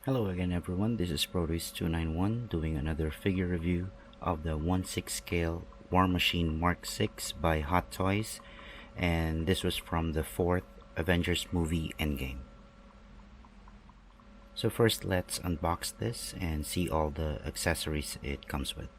Hello again everyone, this is Proteus 291 doing another figure review of the 1/6 scale Warmachine Mark 6 by Hot Toys, and this was from the 4th Avengers movie Endgame. So first let's unbox this and see all the accessories it comes with.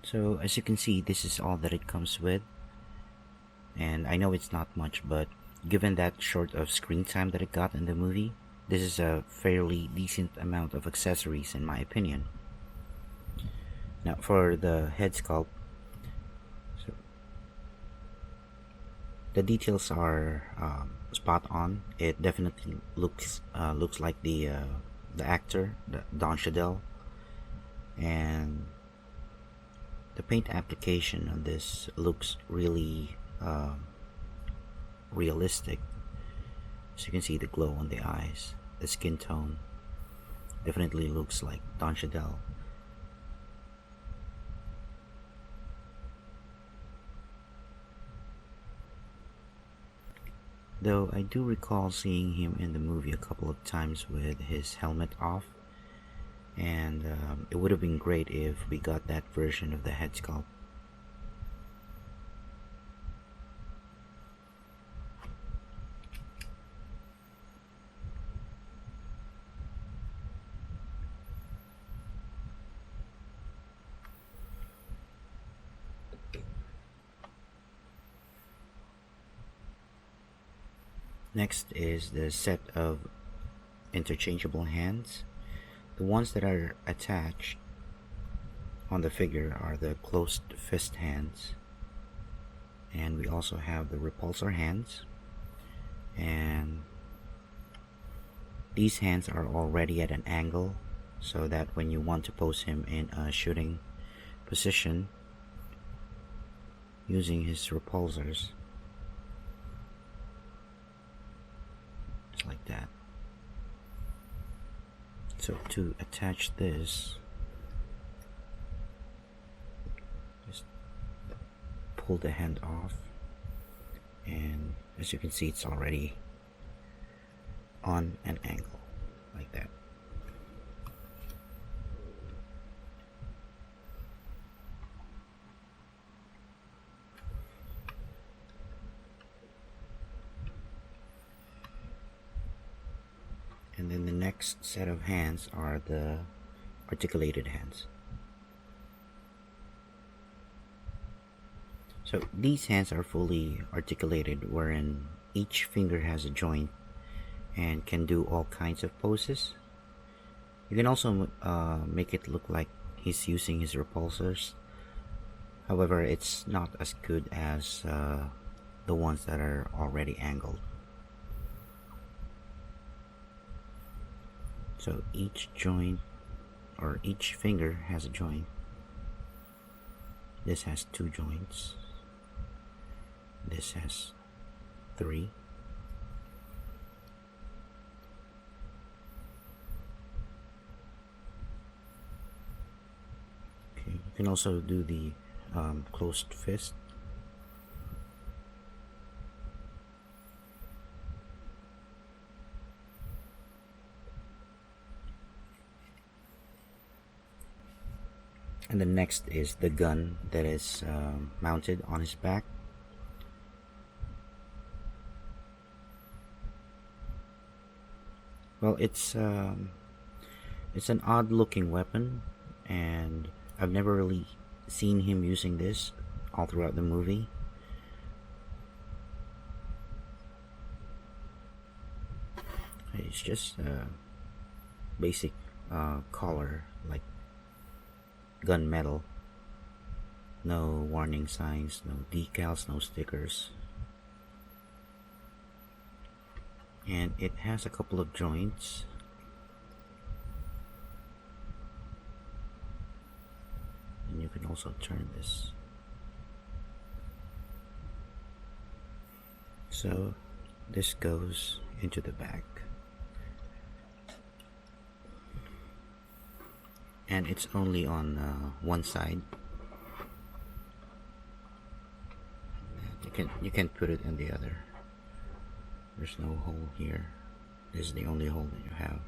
So as you can see, this is all that it comes with, and I know it's not much, but given that short of screen time that it got in the movie, this is a fairly decent amount of accessories in my opinion. Now for the head sculpt, so the details are spot on. It definitely looks like the actor, Don Cheadle, and the paint application on this looks really realistic. As you can see, the glow on the eyes, the skin tone definitely looks like Don Cheadle. Though I do recall seeing him in the movie a couple of times with his helmet off, and it would have been great if we got that version of the head sculpt. Next is the set of interchangeable hands. The ones that are attached on the figure are the closed fist hands, and we also have the repulsor hands, and these hands are already at an angle so that when you want to pose him in a shooting position using his repulsors, it's like that. So to attach this, just pull the hand off, and as you can see, it's already on an angle like that. And then the next set of hands are the articulated hands. So these hands are fully articulated, wherein each finger has a joint and can do all kinds of poses. You can also make it look like he's using his repulsors. However, it's not as good as the ones that are already angled. So each joint, or each finger, has a joint. This has 2 joints. This has 3. You can also do the closed fist. And the next is the gun that is mounted on his back. Well, it's an odd looking weapon, and I've never really seen him using this all throughout the movie. It's just a basic collar, like gunmetal. No warning signs, no decals, no stickers. And it has a couple of joints. And you can also turn this. So this goes into the back. And it's only on one side. You can put it in the other. There's no hole here. This is the only hole that you have.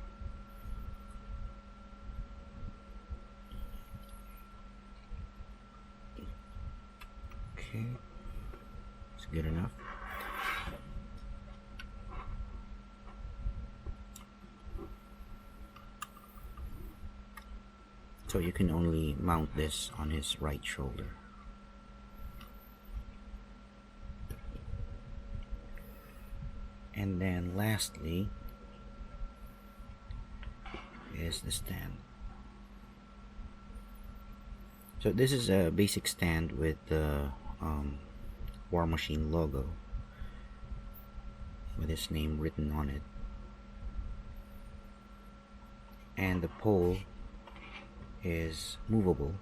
Okay, it's good enough. So you can only mount this on his right shoulder. And then lastly is the stand. So this is a basic stand with the Warmachine logo with his name written on it. And the pole is movable.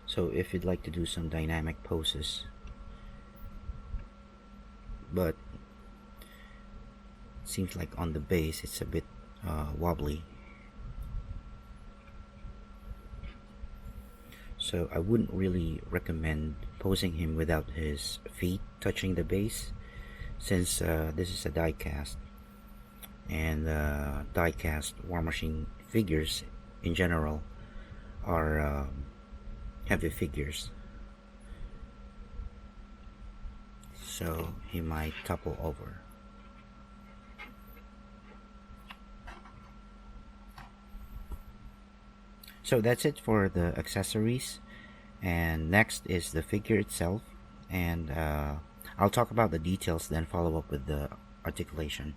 So if you'd like to do some dynamic poses, but it seems like on the base it's a bit wobbly. So I wouldn't really recommend posing him without his feet touching the base, since this is a die cast, and die cast Warmachine figures in general are heavy figures, so he might topple over. So that's it for the accessories, and next is the figure itself, and I'll talk about the details, then follow up with the articulation.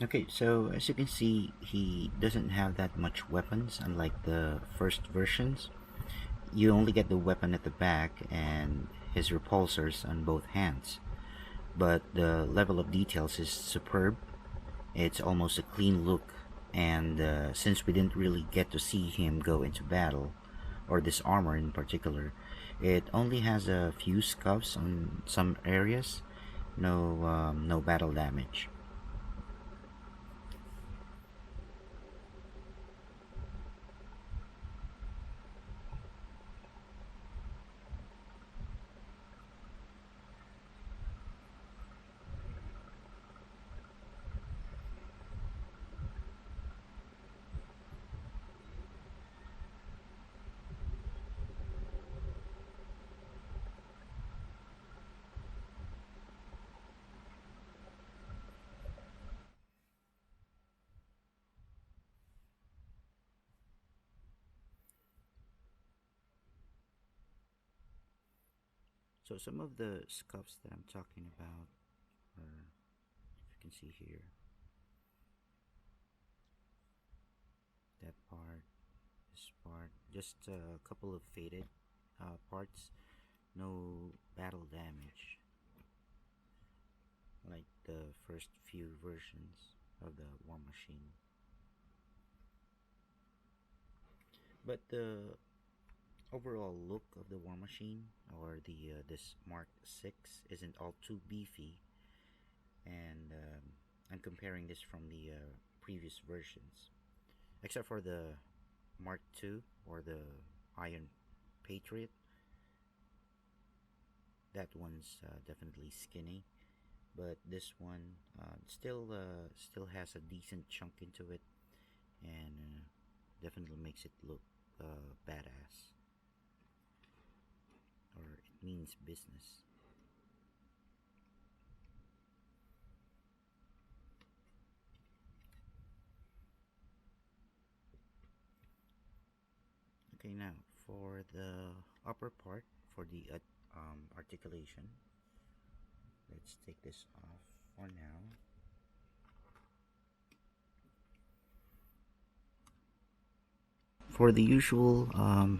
Okay, so as you can see, he doesn't have that much weapons, unlike the first versions. You only get the weapon at the back and his repulsors on both hands. But the level of details is superb. It's almost a clean look, and since we didn't really get to see him go into battle, or this armor in particular, it only has a few scuffs on some areas, no battle damage. So some of the scuffs that I'm talking about are, if you can see here, that part, this part, just a couple of faded parts, no battle damage like the first few versions of the Warmachine. But the overall look of the Warmachine, or the this Mark 6, isn't all too beefy, and I'm comparing this from the previous versions, except for the Mark 2 or the Iron Patriot. That one's definitely skinny, but this one still has a decent chunk into it, and definitely makes it look badass, or it means business. Okay, now for the upper part, for the articulation, let's take this off for now. For the usual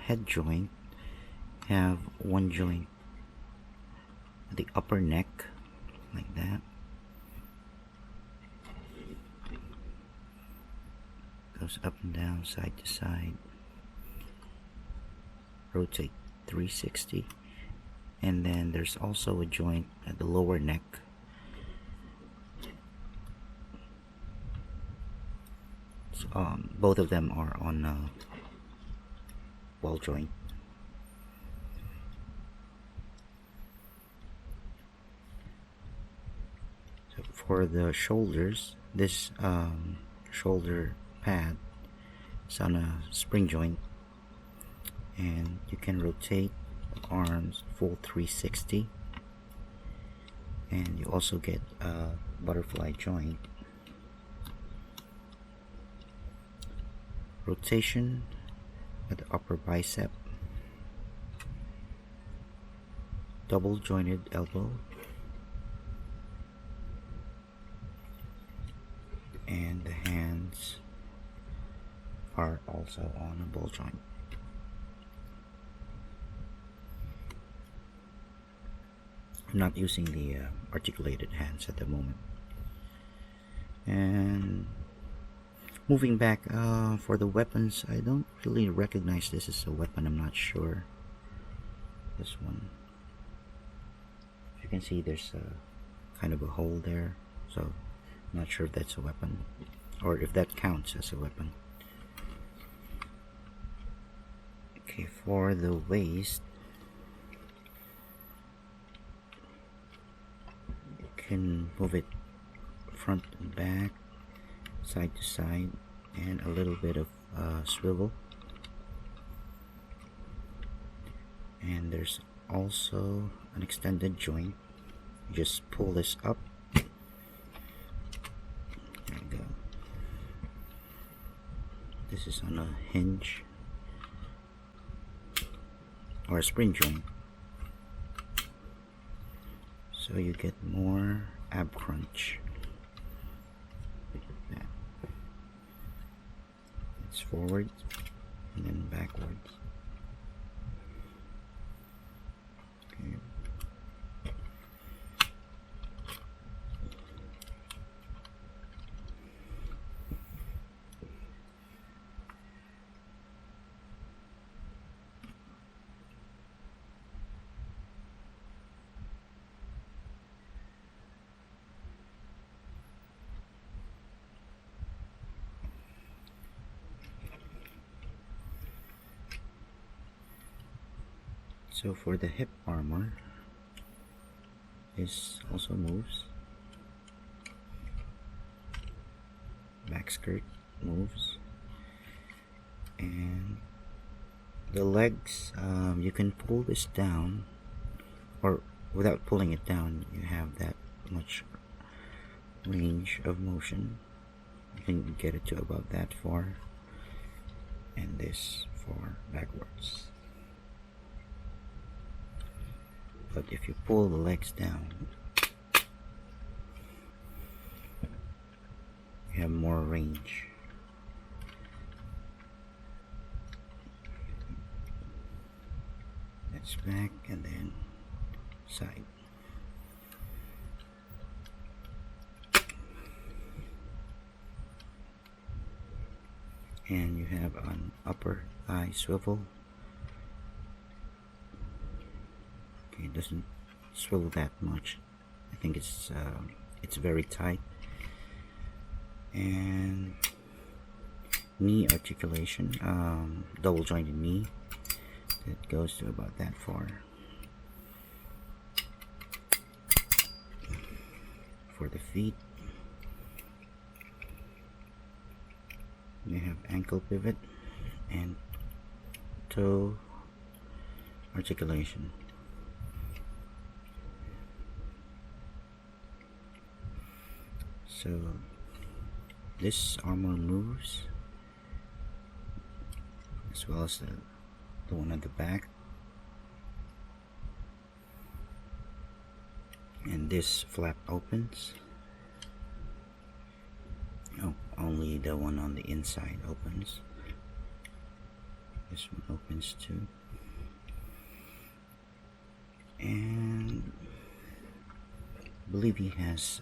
head joint, have one joint at the upper neck, like that. Goes up and down, side to side. Rotate 360. And then there's also a joint at the lower neck. So, both of them are on ball joint. So for the shoulders, this shoulder pad is on a spring joint, and you can rotate the arms full 360, and you also get a butterfly joint. Rotation at the upper bicep, double jointed elbow, and the hands are also on a ball joint. I'm not using the articulated hands at the moment. And moving back, for the weapons, I don't really recognize this as a weapon. I'm not sure. This one, as you can see, there's a kind of a hole there, so I'm not sure if that's a weapon, or if that counts as a weapon. Okay, for the waist, you can move it front and back, side to side, and a little bit of swivel. And there's also an extended joint. You just pull this up. There you go. This is on a hinge, or a spring joint, so you get more ab crunch. It's forward and then backwards. Okay. So for the hip armor, this also moves. Back skirt moves. And the legs, you can pull this down, or without pulling it down, you have that much range of motion. You can get it to about that far, and this far backwards. But if you pull the legs down, you have more range. That's back and then side. And you have an upper thigh swivel. Okay, it doesn't swivel that much. I think it's very tight. And knee articulation, double jointed knee that goes to about that far. For the feet, you have ankle pivot and toe articulation. So this armor moves, as well as the one at the back, and this flap opens. Oh, only the one on the inside opens. This one opens too, and I believe he has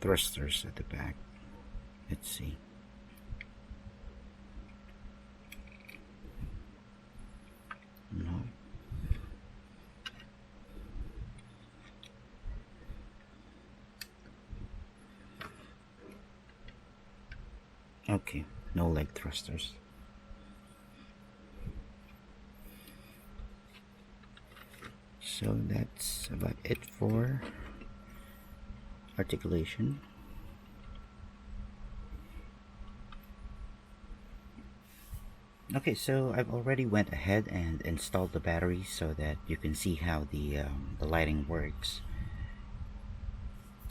thrusters at the back. Let's see. No. Okay, no leg thrusters. So that's about it for articulation. Okay, so I've already went ahead and installed the battery so that you can see how the lighting works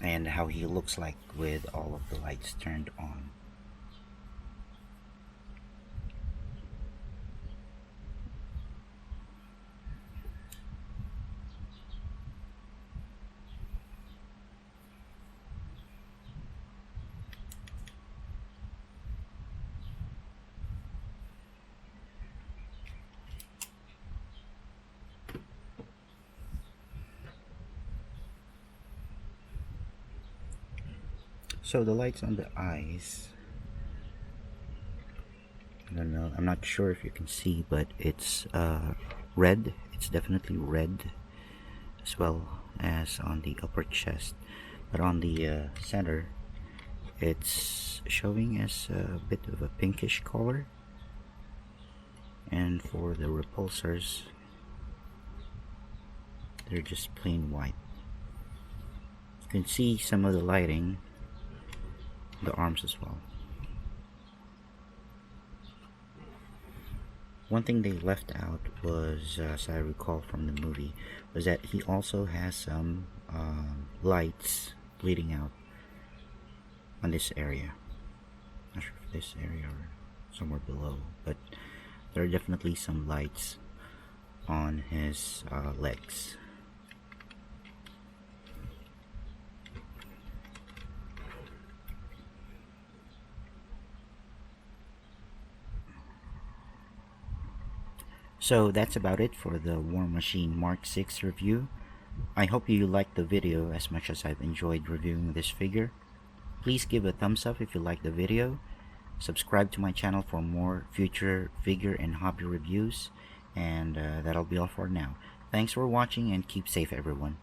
and how he looks like with all of the lights turned on. So the lights on the eyes, I don't know, I'm not sure if you can see, but it's red. It's definitely red, as well as on the upper chest, but on the center it's showing as a bit of a pinkish color, and for the repulsors they're just plain white. You can see some of the lighting, the arms as well. One thing they left out was, as I recall from the movie, was that he also has some lights bleeding out on this area. Not sure if this area or somewhere below, but there are definitely some lights on his legs. So that's about it for the Warmachine Mark 6 review. I hope you liked the video as much as I've enjoyed reviewing this figure. Please give a thumbs up if you liked the video. Subscribe to my channel for more future figure and hobby reviews. And that'll be all for now. Thanks for watching and keep safe, everyone.